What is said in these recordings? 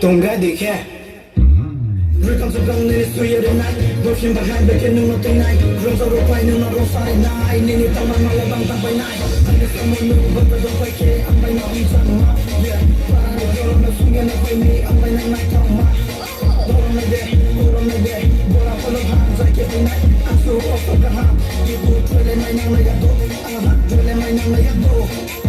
Tonga de ke Here comes the gun in the street of the night Rushing behind the kid, no tonight Drums are all fine, no wrong side night Nini tama malabang tambay night I'm the someone new, but the don't fake it I'm by now, I'm sama Yeah, parang girl, I'm not swinging up by me I'm by night, night, tama Dora na de, Bora full of hands, I get the night I'm so off of the hand You go, twirl my nang na yato Twirl my nang na yato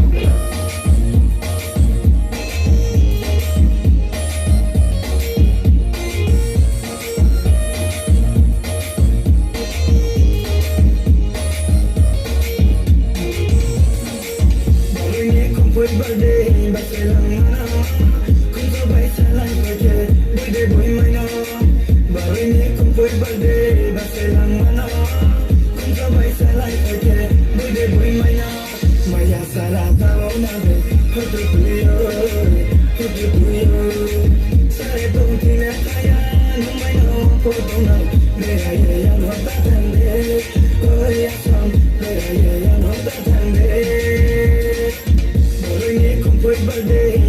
birthday basta lang mana kung sabay sa life okay birthday boy may na barin niya kung birthday basta lang mana kung sabay sa life okay birthday boy may na maya sala tao na be hoto tuyo sa itong tinataya nung may nawapo itong na mera yayan hota tande oh yasam mera yayan hota tande birthday